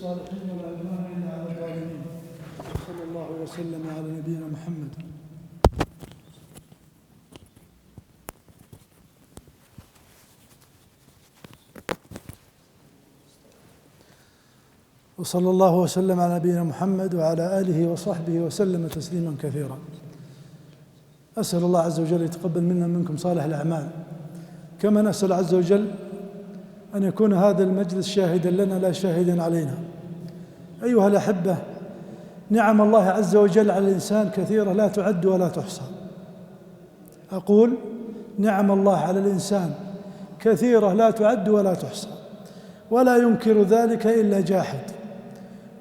الصالحين ولا عدوان إلا على الظالمين. صلى الله وسلم على نبينا محمد. وصلى الله وسلم على نبينا محمد وعلى آله وصحبه وسلم تسليما كثيرا. أسأل الله عز وجل يتقبل منا منكم صالح الأعمال، كما نسأل عز وجل أن يكون هذا المجلس شاهدا لنا لا شاهدا علينا. أيها الأحبة، نعم الله عز وجل على الإنسان كثيرة لا تعد ولا تحصى. أقول نعم الله على الإنسان كثيرة لا تعد ولا تحصى، ولا ينكر ذلك إلا جاحد.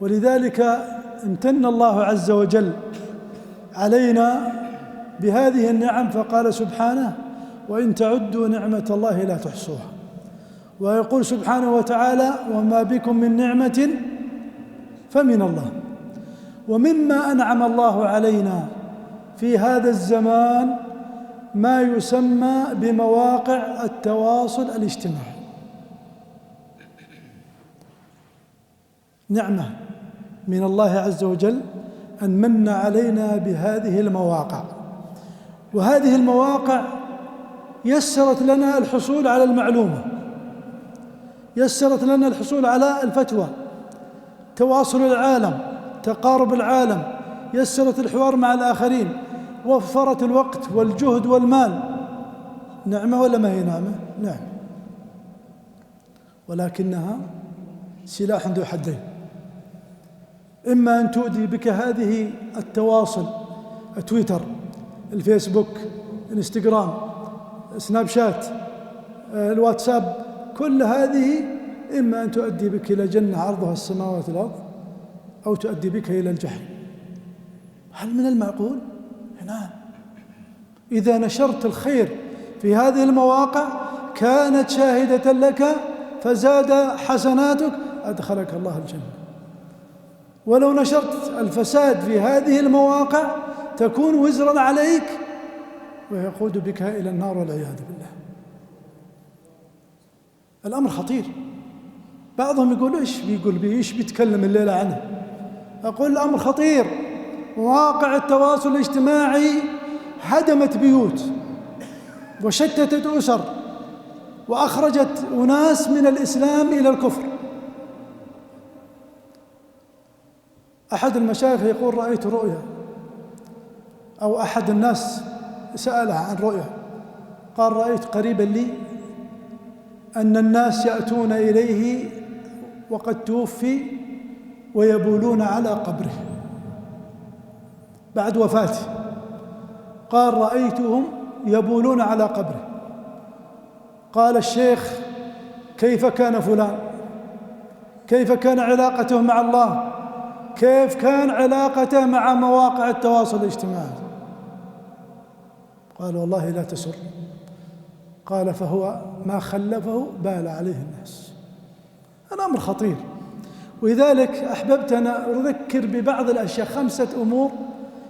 ولذلك امتن الله عز وجل علينا بهذه النعم، فقال سبحانه: وإن تعدوا نعمة الله لا تحصوها. ويقول سبحانه وتعالى: وما بكم من نعمة فمن الله. ومما أنعم الله علينا في هذا الزمان ما يسمى بمواقع التواصل الاجتماعي. نعمة من الله عز وجل أن من علينا بهذه المواقع، وهذه المواقع يسرت لنا الحصول على المعلومة، يسرت لنا الحصول على الفتوى، تواصل العالم، تقارب العالم، يسرت الحوار مع الآخرين، وفرت الوقت والجهد والمال. نعمة ولا ما هي نعمة؟ نعم، ولكنها سلاح ذو حدين. إما أن تؤدي بك هذه التواصل، تويتر، الفيسبوك، الانستغرام، سناب شات، الواتساب، كل هذه إما أن تؤدي بك إلى جنة عرضها السماوات والأرض، أو تؤدي بك إلى الجحيم. هل من المعقول؟ نعم. إذا نشرت الخير في هذه المواقع كانت شاهدة لك فزاد حسناتك، أدخلك الله الجنة. ولو نشرت الفساد في هذه المواقع تكون وزرا عليك ويقود بك إلى النار والعياذ بالله. الأمر خطير. بعضهم يقول إيش بيتكلم الليلة عنه؟ أقول الأمر خطير. مواقع التواصل الاجتماعي هدمت بيوت وشتتت أسر وأخرجت أناس من الإسلام إلى الكفر. أحد المشايخ يقول: رأيت رؤيا، أو أحد الناس سأله عن رؤيا، قال: رأيت قريبا لي أن الناس يأتون إليه وقد توفي ويبولون على قبره بعد وفاته. قال: رأيتهم يبولون على قبره. قال الشيخ: كيف كان فلان؟ كيف كان علاقته مع الله؟ كيف كان علاقته مع مواقع التواصل الاجتماعي؟ قال: والله لا تسر. قال: فهو ما خلفه بال عليه الناس. الأمر خطير. ولذلك أحببت أن أذكر ببعض الأشياء، 5 أمور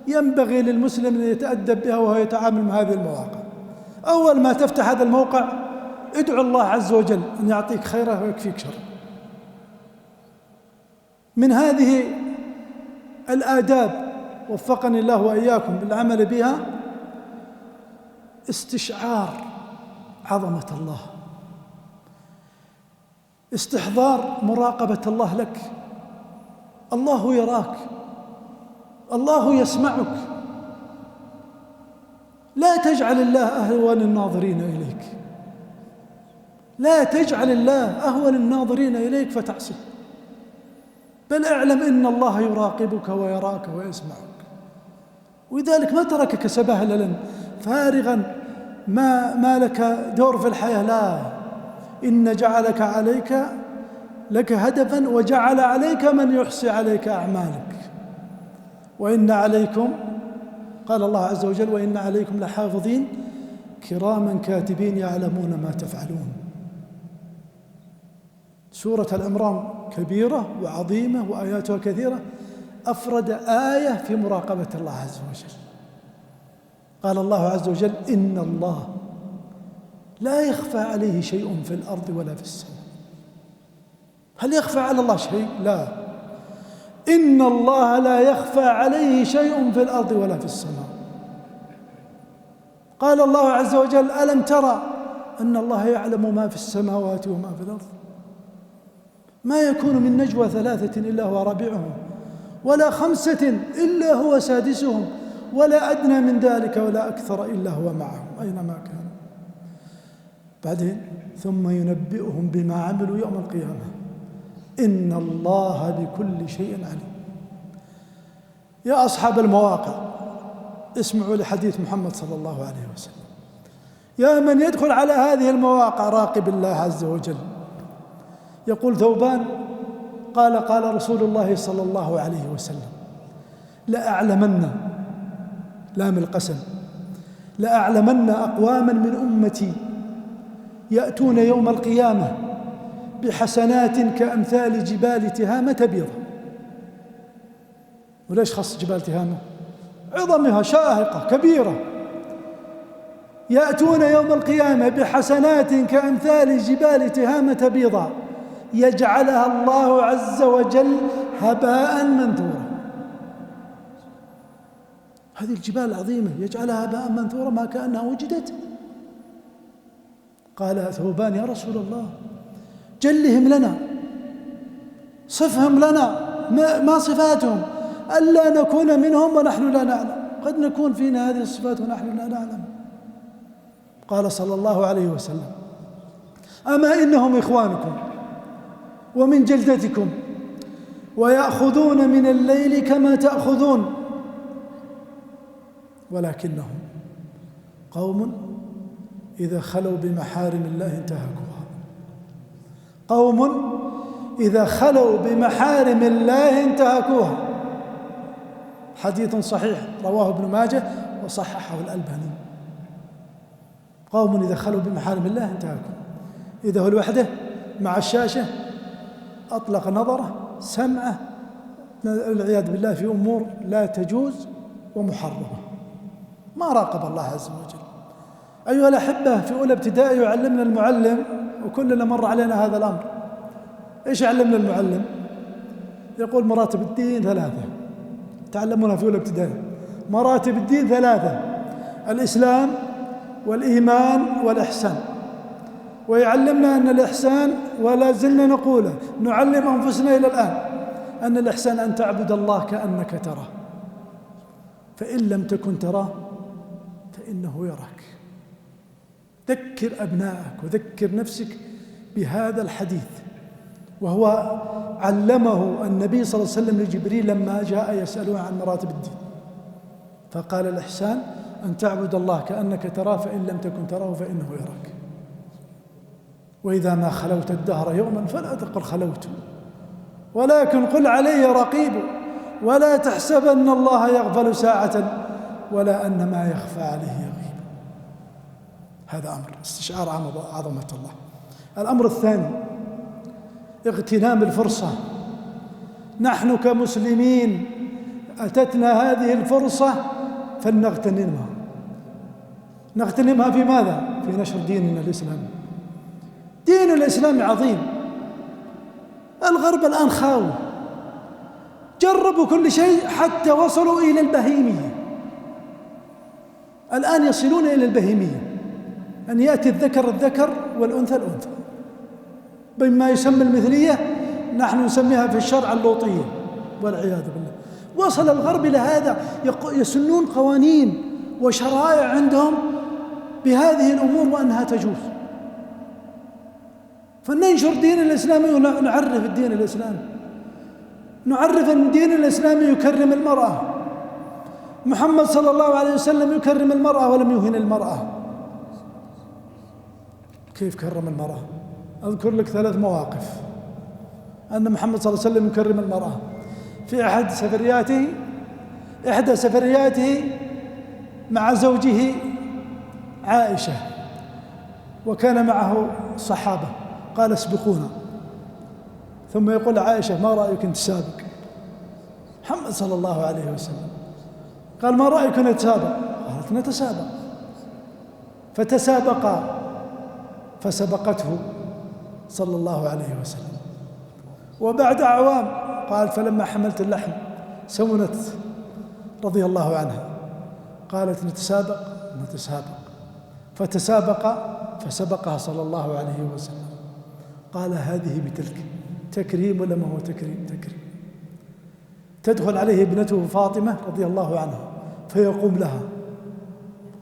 ينبغي للمسلم أن يتأدب بها وهو يتعامل مع هذه المواقع. أول ما تفتح هذا الموقع ادعو الله عز وجل أن يعطيك خيره ويكفيك شره. من هذه الآداب وفقني الله وإياكم بالعمل بها استشعار عظمة الله، استحضار مراقبة الله لك. الله يراك، الله يسمعك. لا تجعل الله أهون الناظرين إليك، لا تجعل الله أهون الناظرين إليك فتعصي، بل اعلم إن الله يراقبك ويراك ويسمعك. ولذلك ما تركك سبهللا فارغا ما لك دور في الحياة، لا، إن جعلك عليك لك هدفا، وجعل عليك من يحصي عليك أعمالك. وإن عليكم، قال الله عز وجل: وإن عليكم لحافظين كراما كاتبين يعلمون ما تفعلون. سورة العمران كبيرة وعظيمة وآياتها كثيرة، أفرد آية في مراقبة الله عز وجل. قال الله عز وجل: إن الله لا يخفى عليه شيء في الأرض ولا في السماء. هل يخفى على الله شيء؟ لا. إن الله لا يخفى عليه شيء في الأرض ولا في السماء. قال الله عز وجل: ألم ترى أن الله يعلم ما في السماوات وما في الأرض؟ ما يكون من نجوى ثلاثة إلا هو رابعهم، ولا خمسة إلا هو سادسهم، ولا أدنى من ذلك ولا أكثر إلا هو معهم أينما كان. بعدين: ثم ينبئهم بما عملوا يوم القيامة إن الله بكل شيء عليم. يا أصحاب المواقع، اسمعوا لحديث محمد صلى الله عليه وسلم. يا من يدخل على هذه المواقع راقب الله عز وجل. يقول ثوبان: قال رسول الله صلى الله عليه وسلم: لأعلمن، لام القسم، لأعلمن أقواما من أمتي يأتون يوم القيامة بحسنات كأمثال جبال تهامة بيضة. وليش خص جبال تهامة؟ عظمها شاهقة كبيرة. يأتون يوم القيامة بحسنات كأمثال جبال تهامة بيضاء يجعلها الله عز وجل هباء منثورا. هذه الجبال العظيمة يجعلها هباء منثورا ما كأنها وجدت. قال ثوبان: يا رسول الله، جلهم لنا، صفهم لنا، ما صفاتهم، ألا نكون منهم ونحن لا نعلم. قد نكون فينا هذه الصفات ونحن لا نعلم. قال صلى الله عليه وسلم: أما إنهم إخوانكم ومن جلدتكم ويأخذون من الليل كما تأخذون، ولكنهم قوم إذا خلوا بمحارم الله انتهكوها. قوم إذا خلوا بمحارم الله انتهكوها. حديث صحيح رواه ابن ماجه وصححه الألباني. قوم إذا خلوا بمحارم الله انتهكوا. إذا هو لوحده مع الشاشة أطلق نظره، سمعه، والعياذ بالله في أمور لا تجوز ومحرمة، ما راقب الله عز وجل. أيها الأحبة، في أولى ابتدائي يعلمنا المعلم، وكلنا مر علينا هذا الأمر. إيش يعلمنا المعلم؟ يقول: مراتب الدين ثلاثة. تعلمونها في أولى ابتدائي. مراتب الدين ثلاثة: الإسلام والإيمان والإحسان. ويعلمنا أن الإحسان، ولا زلنا نقوله، نعلم أنفسنا إلى الآن، أن الإحسان أن تعبد الله كأنك تراه، فإن لم تكن تراه فإنه يراك. ذكر أبنائك وذكر نفسك بهذا الحديث، وهو علمه النبي صلى الله عليه وسلم لجبريل لما جاء يسأله عن مراتب الدين، فقال: الإحسان أن تعبد الله كأنك تراه، فإن لم تكن تراه فإنه يراك. وإذا ما خلوت الدهر يوما فلا تقل خلوت، ولكن قل علي رقيب، ولا تحسبن الله يغفل ساعة ولا أن ما يخفى عليه يغيب. هذا أمر استشعار عظمة الله. الأمر الثاني: اغتنام الفرصة. نحن كمسلمين أتتنا هذه الفرصة فلنغتنمها. نغتنمها في ماذا؟ في نشر ديننا الإسلامي. دين الإسلام عظيم. الغرب الآن خاوي، جربوا كل شيء حتى وصلوا إلى البهيمية. الآن يصلون إلى البهيمية، أن يأتي الذكر والأنثى الأنثى، بما يسمى المثلية، نحن نسميها في الشرع اللوطية والعياذ بالله. وصل الغرب إلى هذا، يسنون قوانين وشرائع عندهم بهذه الأمور وأنها تجوز. فننشر دين الإسلامي ونعرف الدين الإسلامي، نعرف أن الدين الإسلامي يكرم المرأة. محمد صلى الله عليه وسلم يكرم المرأة ولم يهن المرأة. كيف كرم المرأة؟ أذكر لك 3 مواقف أن محمد صلى الله عليه وسلم يكرم المرأة. في إحدى سفرياته مع زوجه عائشة، وكان معه صحابة، قال: اسبقونا. ثم يقول عائشة: ما رأيك نتسابق؟ محمد صلى الله عليه وسلم قال: ما رأيك نتسابق؟ قالت: نتسابق. فتسابقا فسبقته صلى الله عليه وسلم. وبعد أعوام قال فلما حملت اللحم سمنت رضي الله عنها، قالت نتسابق فتسابق فسبقها صلى الله عليه وسلم. قال هذه بتلك، تكريم ولا ما هو تكريم؟ تكريم. تدخل عليه ابنته فاطمة رضي الله عنها فيقوم لها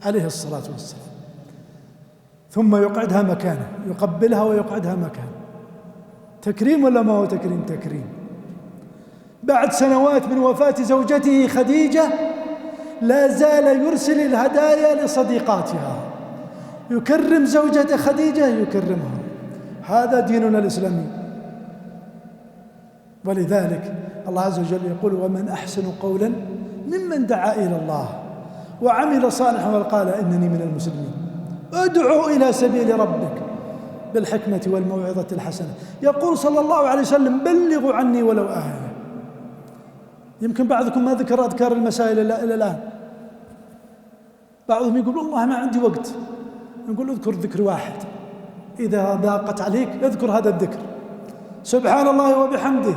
عليه الصلاة والسلام، ثم يقعدها مكانه، يقبلها ويقعدها مكانه. تكريم ولا ما هو تكريم؟ تكريم. بعد سنوات من وفاة زوجته خديجة لا زال يرسل الهدايا لصديقاتها، يكرم زوجة خديجة، يكرمها. هذا ديننا الإسلامي. ولذلك الله عز وجل يقول ومن أحسن قولا ممن دعا إلى الله وعمل صالحا وقال إنني من المسلمين. ادعو إلى سبيل ربك بالحكمة والموعظة الحسنة. يقول صلى الله عليه وسلم بلغوا عني ولو آية. يمكن بعضكم ما ذكر أذكار المساء إلى الآن. بعضهم يقول والله ما عندي وقت. نقول اذكر ذكر واحد، إذا ضاقت عليك اذكر هذا الذكر: سبحان الله وبحمده،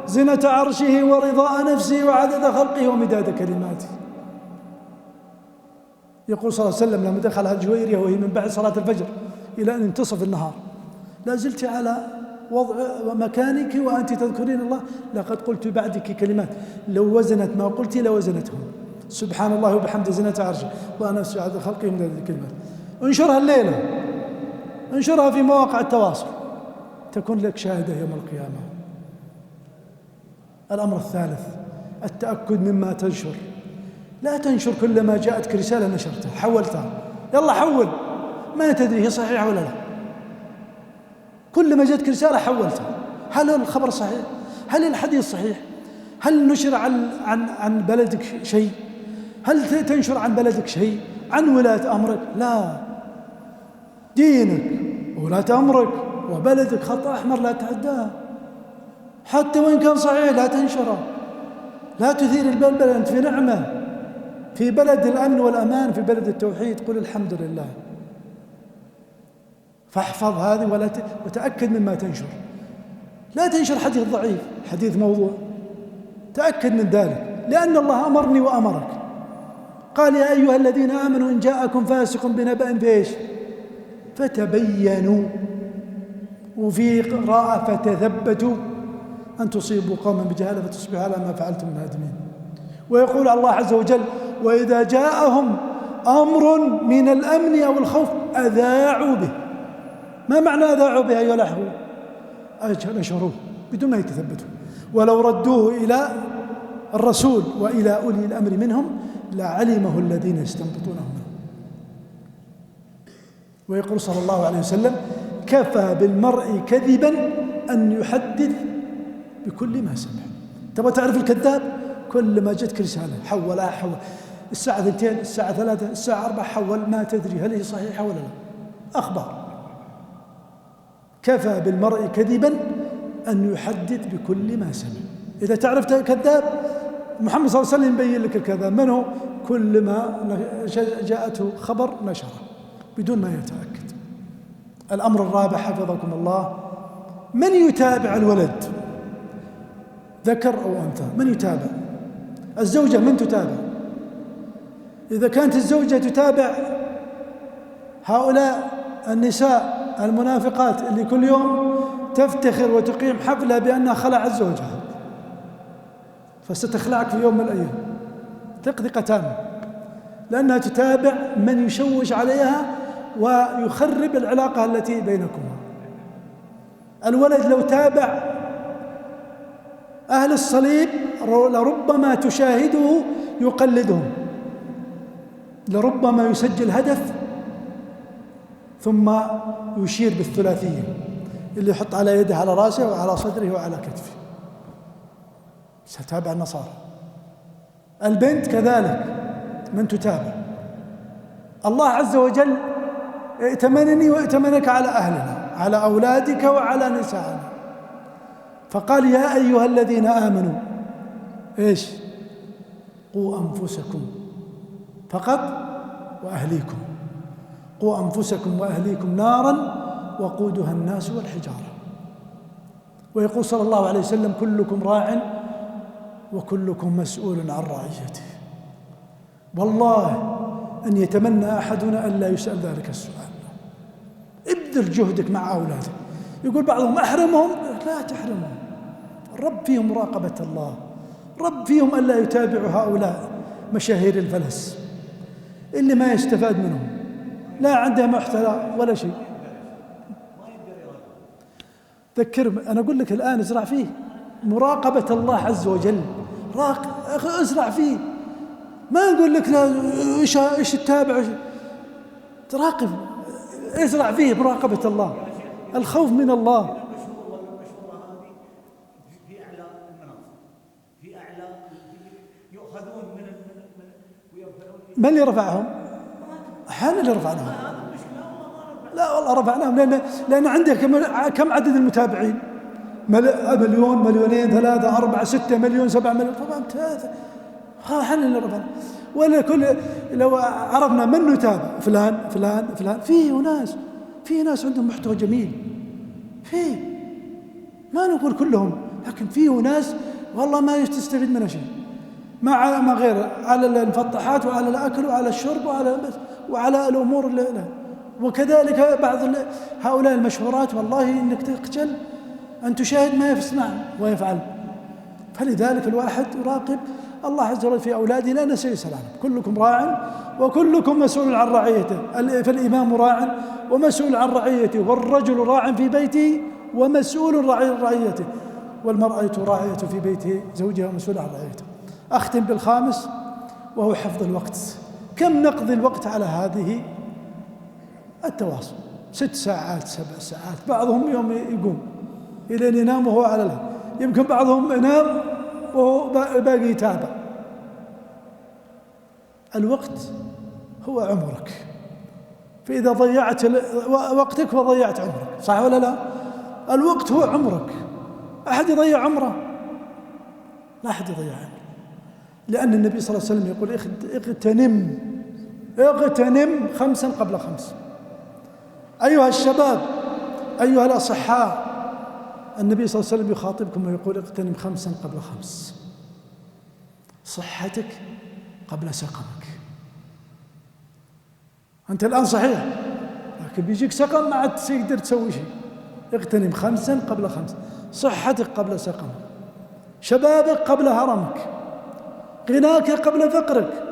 زنة عرشه ورضاء نفسه وعدد خلقه ومداد كلماته. يقول صلى الله عليه وسلم لما دخلها الجويرية وهي من بعد صلاة الفجر إلى أن انتصف النهار: لا زلت على وضع مكانك وأنت تذكرين الله، لقد قلت بعدك كلمات لو وزنت ما قلت لوزنتهم: سبحان الله وبحمده، زنة عرشه، ونفسه وعدد خلقه ومداد كلماته. انشرها الليلة، انشرها في مواقع التواصل، تكون لك شاهدة يوم القيامة. الأمر الثالث التأكد مما تنشر. لا تنشر كلما جاءتك رسالة نشرتها حولتها، يلا حول، ما تدري هي صحيحة ولا لا. كل ما جاءتك رسالة حولتها. هل الخبر صحيح؟ هل الحديث صحيح؟ هل نشر عن بلدك شيء؟ هل تنشر عن بلدك شيء؟ عن ولاة أمرك؟ لا، دينك وولاة أمرك وبلدك خط أحمر لا تعداه، حتى وإن كان صحيح لا تنشره. لا تثير البلبلة، أنت في نعمة، في بلد الأمن والأمان، في بلد التوحيد، قل الحمد لله. فاحفظ هذه وتأكد مما تنشر. لا تنشر حديث ضعيف، حديث موضوع، تأكد من ذلك، لأن الله أمرني وأمرك. قال يا أيها الذين آمنوا إن جاءكم فاسق بنبأ بإيش؟ فتبينوا، وفي قراءة فتثبتوا أن تصيبوا قوما بجهالة فتصبحوا على ما فعلتم نادمين. ويقول الله عز وجل وإذا جاءهم أمر من الأمن أو الخوف أذاعوا به. ما معنى أذاعوا به أيها الأحبة؟ نشروه بدون ما يتثبتوا. ولو ردوه إلى الرسول وإلى أولي الأمر منهم لعلمه الذين يستنبطونه منه. ويقول صلى الله عليه وسلم كفى بالمرء كذبا أن يحدث بكل ما سمع. تبغى تعرف الكذاب؟ كل ما جتك رسالة حول، الساعة 2 الساعة 3 الساعة 4 حول، ما تدري هل هي صحيحة ولا لا. أخبار. كفى بالمرء كذبا أن يحدث بكل ما سمع. إذا تعرف كذاب، محمد صلى الله عليه وسلم يبين لك الكذاب من هو. كل ما جاءته خبر نشره بدون ما يتأكد. الأمر الرابع حفظكم الله: من يتابع الولد ذكر أو أنثى؟ من يتابع؟ الزوجة من تتابع؟ إذا كانت الزوجة تتابع هؤلاء النساء المنافقات اللي كل يوم تفتخر وتقيم حفلة بأنها خلعت زوجها، فستخلعك في يوم من الأيام تقدقة تامة، لأنها تتابع من يشوش عليها ويخرب العلاقة التي بينكما. الولد لو تابع أهل الصليب لربما تشاهده يقلدهم، لربما يسجل هدف ثم يشير بالثلاثية اللي يحط على يده على رأسه وعلى صدره وعلى كتفه. ستابع النصارى. البنت كذلك من تتابع. الله عز وجل ائتمنني وائتمنك على أهلنا، على أولادك وعلى نسائنا، فقال يا أيها الذين آمنوا إيش؟ قوا أنفسكم فقط وأهليكم. قوا أنفسكم وأهليكم نارا وقودها الناس والحجارة. ويقول صلى الله عليه وسلم: كلكم راع وكلكم مسؤول عن رعيته. والله أن يتمنى أحدنا أن لا يسأل ذلك السؤال. ابذل جهدك مع أولادك. يقول بعضهم: أحرمهم. لا تحرمهم، الرب فيهم مراقبة الله، رب فيهم ألا يتابعوا هؤلاء مشاهير الفلس اللي ما يستفاد منهم، لا عنده محتوى ولا شيء. ذكر، أنا أقول لك الآن ازرع فيه مراقبة الله عز وجل، ازرع فيه. ما نقول لك لا إيش تتابع، تراقب، ازرع فيه مراقبة الله، الخوف من الله. من اللي رفعهم؟ احنا اللي رفعناهم. لا والله رفعناهم، لأن عندك كم عدد المتابعين؟ مليون، مليونين، 3، 4، 6 مليون، 7 مليون. طبعا احنا اللي رفعناهم. ولا لو عرفنا من نتابع فلان فلان فلان، في ناس عندهم محتوى جميل، ما نقول كلهم، لكن في ناس والله ما تستفيد منها شيء، ما غير على المفطحات وعلى الأكل وعلى الشرب وعلى الأمور اللي. وكذلك بعض هؤلاء المشهورات، والله إنك تخجل أن تشاهد ما يصنع ويفعل. فلذلك الواحد يراقب الله عز وجل في أولاده، لا سيسأل عنهم. كلكم راع وكلكم مسؤول عن رعيته. فالإمام راع ومسؤول عن رعيته، والرجل راع في بيته ومسؤول عن رعيته، والمرأة راعية في بيته زوجها ومسؤول عن رعيته. أختم بالخامس وهو حفظ الوقت. كم نقضي الوقت على هذه التواصل؟ 6 ساعات 7 ساعات، بعضهم يوم يقوم إلى ينام وهو على الهواء، يمكن بعضهم ينام وهو باقي يتابع. الوقت هو عمرك، فإذا ضيعت وقتك فضيعت عمرك، صح ولا لا؟ الوقت هو عمرك. أحد يضيع عمره؟ لا أحد يضيع عمره، لأن النبي صلى الله عليه وسلم يقول: اغتنم 5 قبل 5. أيها الشباب، أيها الأصحاء، النبي صلى الله عليه وسلم يخاطبكم ويقول: اغتنم 5 قبل 5. صحتك قبل سقمك. أنت الآن صحيح، لكن بيجيك سقم ما عاد تقدر تسوي شيء. اغتنم 5 قبل 5. صحتك قبل سقمك، شبابك قبل هرمك، غناك قبل فقرك،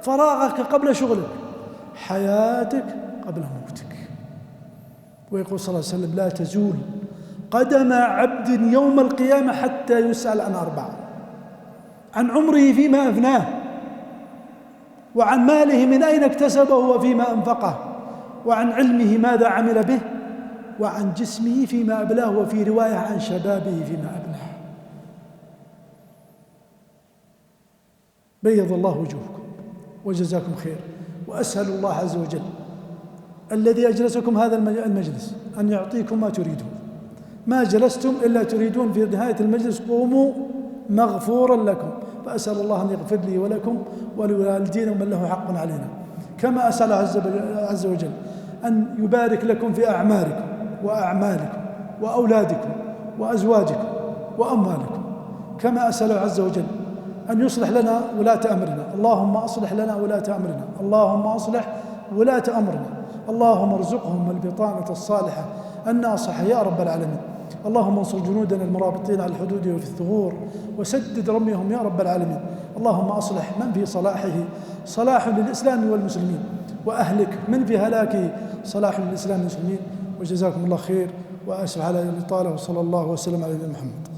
فراغك قبل شغلك، حياتك قبل موتك. ويقول صلى الله عليه وسلم: لا تزول قدم عبد يوم القيامة حتى يسأل عن 4: عن عمره فيما أفناه، وعن ماله من أين اكتسبه وفيما أنفقه، وعن علمه ماذا عمل به، وعن جسمه فيما أبلاه، وفي رواية عن شبابه فيما أبلاه. بيض الله وجوهكم وجزاكم خير. وأسأل الله عز وجل الذي أجلسكم هذا المجلس أن يعطيكم ما تريدون. ما جلستم إلا تريدون في نهاية المجلس، قوموا مغفورا لكم. فأسأل الله أن يغفر لي ولكم ولوالدينا ومن له حق علينا. كما أسأل عز وجل أن يبارك لكم في أعماركم وأعمالكم وأولادكم وأزواجكم وأموالكم. كما أسأل عز وجل أن يصلح لنا ولاة أمرنا. اللهم أصلح لنا ولاة أمرنا، اللهم أصلح ولاة أمرنا، اللهم ارزقهم البطانة الصالحة الناصحة يا رب العالمين. اللهم انصر جنودنا المرابطين على الحدود وفي الثغور، وسدد رميهم يا رب العالمين. اللهم أصلح من في صلاحه صلاح للإسلام والمسلمين، وأهلك من في هلاكه صلاح للإسلام والمسلمين. وجزاكم الله خير، وأسف على الإطالة، وصلى الله وسلم على نبينا محمد.